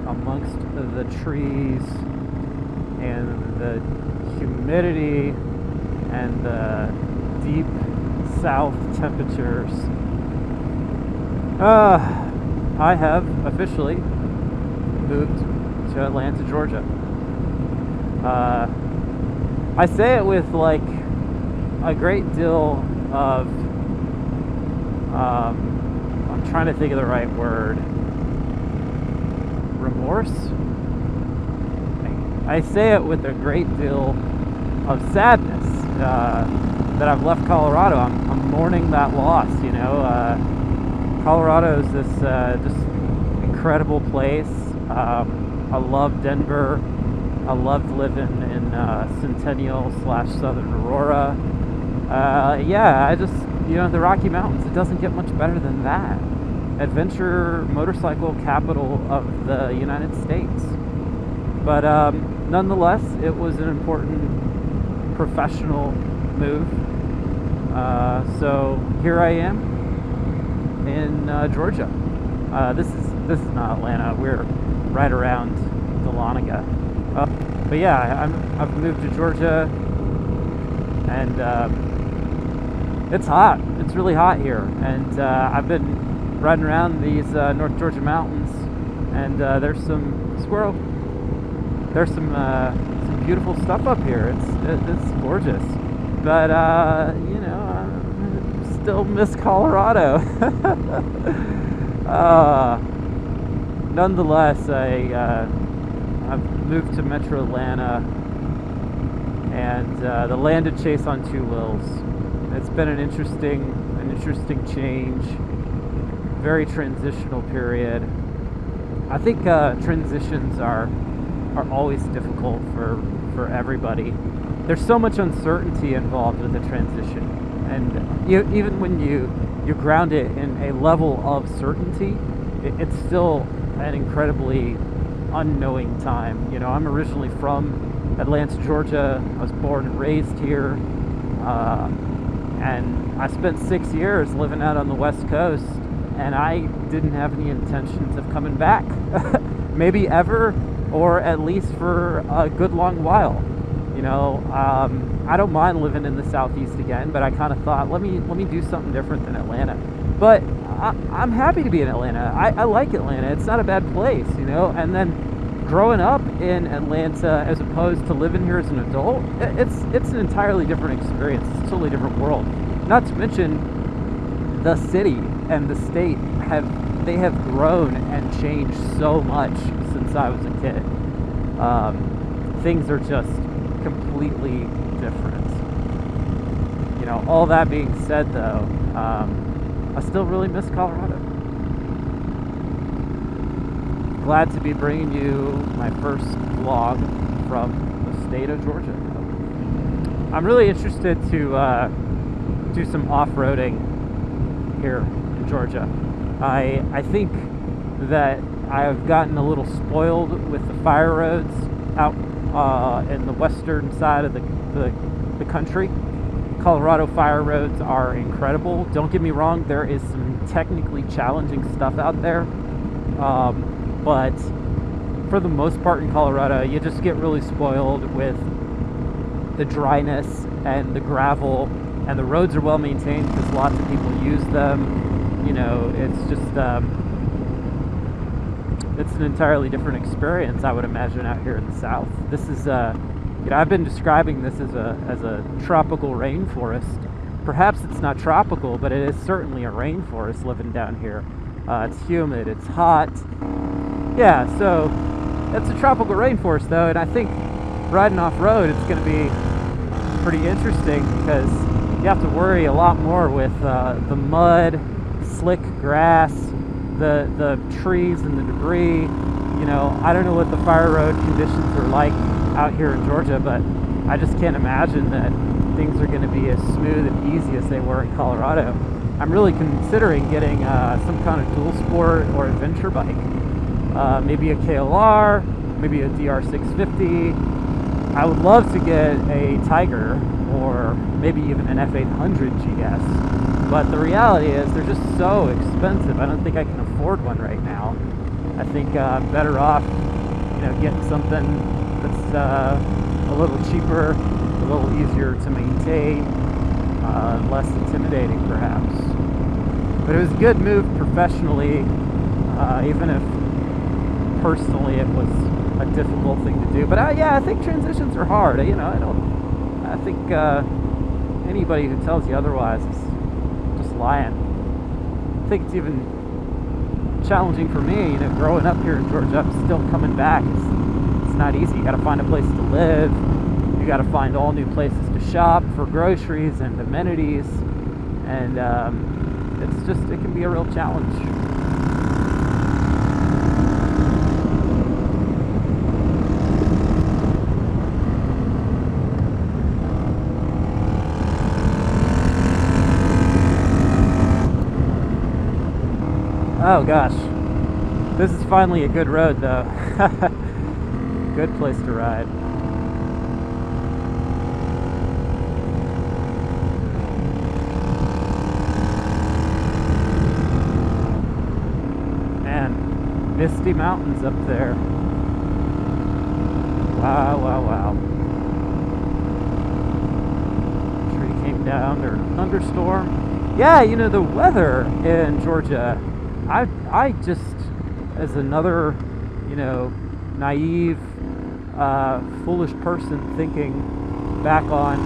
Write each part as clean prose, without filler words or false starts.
amongst the trees and the humidity and the deep south temperatures, I have officially moved to Atlanta, Georgia. I say it with like a great deal of I'm trying to think of the right word. Remorse? I say it with a great deal of sadness that I've left Colorado. I'm mourning that loss, you know. Colorado is this just incredible place. I love Denver. I loved living in Centennial / Southern Aurora. Yeah, I just, you know, the Rocky Mountains, it doesn't get much better than that. Adventure motorcycle capital of the United States. But nonetheless, it was an important professional move. So here I am in Georgia. This is not Atlanta. We're right around Dahlonega. But yeah, I've moved to Georgia, and it's hot. It's really hot here, and I've been riding around these North Georgia mountains, and there's some squirrel. There's some beautiful stuff up here. It's gorgeous, but you know, I still miss Colorado. Nonetheless, I've moved to Metro Atlanta, and the landed chase on two wheels. It's been an interesting change, very transitional period. I think transitions are always difficult for everybody. There's so much uncertainty involved with a transition, and even when you ground it in a level of certainty, it's still an incredibly unknowing time. You know, I'm originally from Atlanta, Georgia. I was born and raised here, and I spent 6 years living out on the West Coast, and I didn't have any intentions of coming back. Maybe ever, or at least for a good long while. You know, I don't mind living in the Southeast again, but I kind of thought, let me do something different than Atlanta. But I'm happy to be in Atlanta. I like Atlanta. It's not a bad place, you know. And then growing up in Atlanta as opposed to living here as an adult, it's an entirely different experience. It's a totally different world. Not to mention the city and the state have grown and changed so much since I was a kid. Things are just completely different. You know, all that being said, though, I still really miss Colorado. Glad to be bringing you my first vlog from the state of Georgia. I'm really interested to do some off-roading here in Georgia. I think that I've gotten a little spoiled with the fire roads out in the western side of the country. Colorado fire roads are incredible. Don't get me wrong, there is some technically challenging stuff out there. But for the most part in Colorado, you just get really spoiled with the dryness and the gravel, and the roads are well maintained because lots of people use them. You know, it's just it's an entirely different experience, I would imagine, out here in the South. This is you know, I've been describing this as a tropical rainforest. Perhaps it's not tropical, but it is certainly a rainforest living down here. It's humid, it's hot. Yeah, so it's a tropical rainforest though, and I think riding off-road, it's going to be pretty interesting because you have to worry a lot more with the mud, slick grass, the trees and the debris. You know, I don't know what the fire road conditions are like out here in Georgia, but I just can't imagine that things are going to be as smooth and easy as they were in Colorado. I'm really considering getting some kind of dual sport or adventure bike. Maybe a KLR, maybe a DR650. I would love to get a Tiger or maybe even an F800 GS. But the reality is they're just so expensive. I don't think I can afford one right now. I think I'm better off, getting something that's a little cheaper, a little easier to maintain, less intimidating perhaps. But it was a good move professionally, even if personally it was a difficult thing to do. But I think transitions are hard. I think anybody who tells you otherwise is just lying. I think it's even challenging for me, growing up here in Georgia. I'm still coming back. It's not easy. You got to find a place to live. You got to find all new places to shop for groceries and amenities, and it can be a real challenge. Oh gosh, this is finally a good road though. Good place to ride. Man, misty mountains up there. Wow. Tree came down during a thunderstorm. Yeah, the weather in Georgia, I just, as another, naive, foolish person thinking back on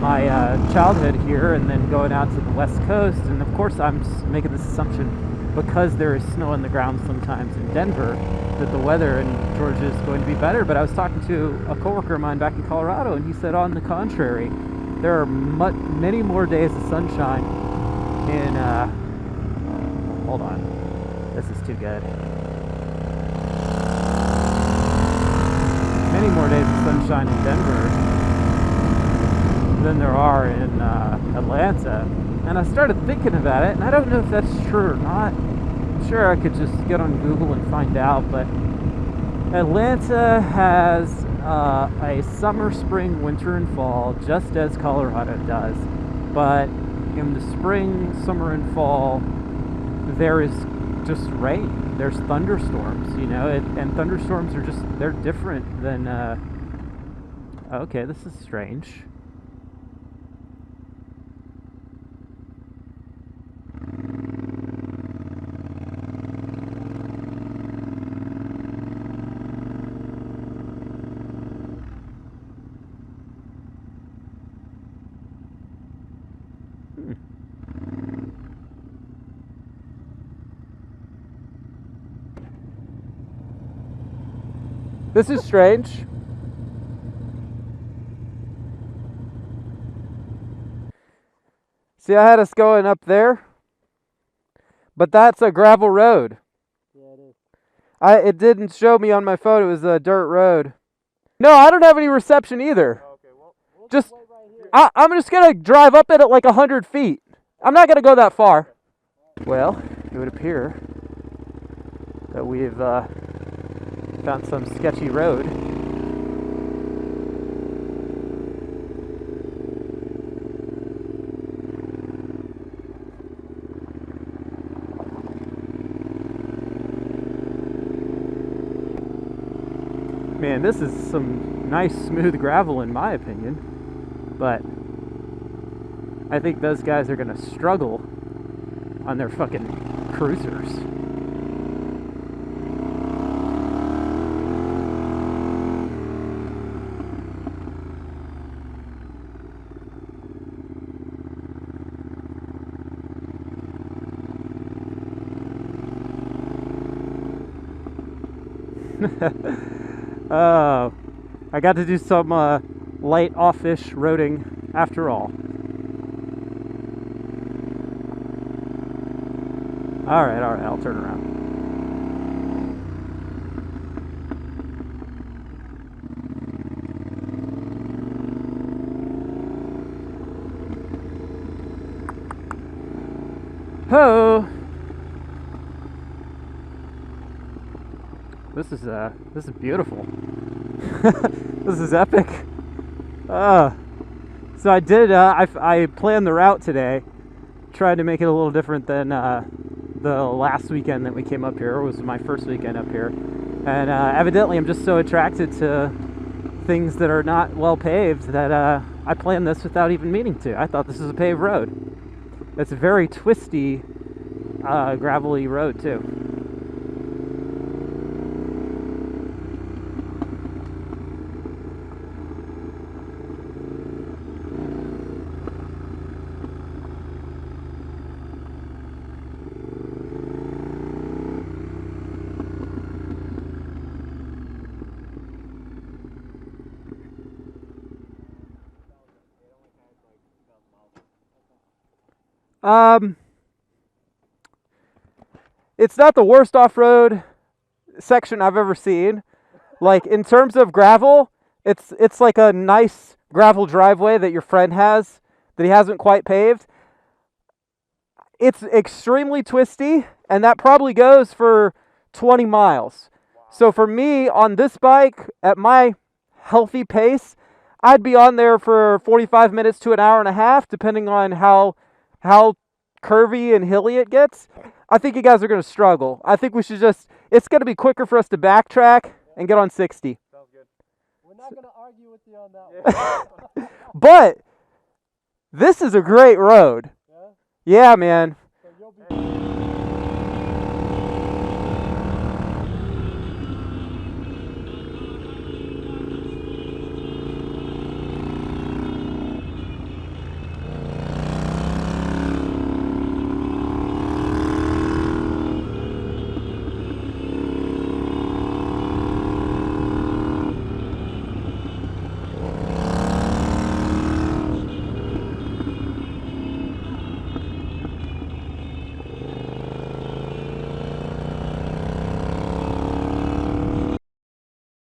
my childhood here and then going out to the West Coast, and of course I'm making this assumption because there is snow on the ground sometimes in Denver that the weather in Georgia is going to be better. But I was talking to a coworker of mine back in Colorado, and he said on the contrary, there are many more days of sunshine in hold on, this is too good. Many more days of sunshine in Denver than there are in Atlanta. And I started thinking about it, and I don't know if that's true or not. I'm sure I could just get on Google and find out, but Atlanta has a summer, spring, winter, and fall, just as Colorado does. But in the spring, summer, and fall, there is just rain. There's thunderstorms, and thunderstorms are they're different than, okay, this is strange. This is strange. See, I had us going up there, but that's a gravel road. Yeah, it is. It didn't show me on my phone it was a dirt road. No, I don't have any reception either. Oh, okay, well, we'll Just, wait right here. I'm just going to drive up it at like 100 feet. I'm not going to go that far. Well, it would appear that we've found some sketchy road. Man, this is some nice smooth gravel in my opinion, but I think those guys are gonna struggle on their fucking cruisers. I got to do some light off-ish roading after all. Alright, I'll turn around. Ho! This is beautiful. This is epic. So I did. I planned the route today, tried to make it a little different than the the last weekend that we came up here. It was my first weekend up here. And evidently I'm just so attracted to things that are not well paved that I planned this without even meaning to. I thought this was a paved road. It's a very twisty, gravelly road too. It's not the worst off-road section I've ever seen. Like, in terms of gravel, it's like a nice gravel driveway that your friend has that he hasn't quite paved. It's extremely twisty, and that probably goes for 20 miles. So for me, on this bike, at my healthy pace, I'd be on there for 45 minutes to an hour and a half, depending on how curvy and hilly it gets. I think you guys are going to struggle. I think we should it's going to be quicker for us to backtrack and get on 60. Sounds good. We're not going to argue with you on that one. But this is a great road. Yeah? Yeah, man.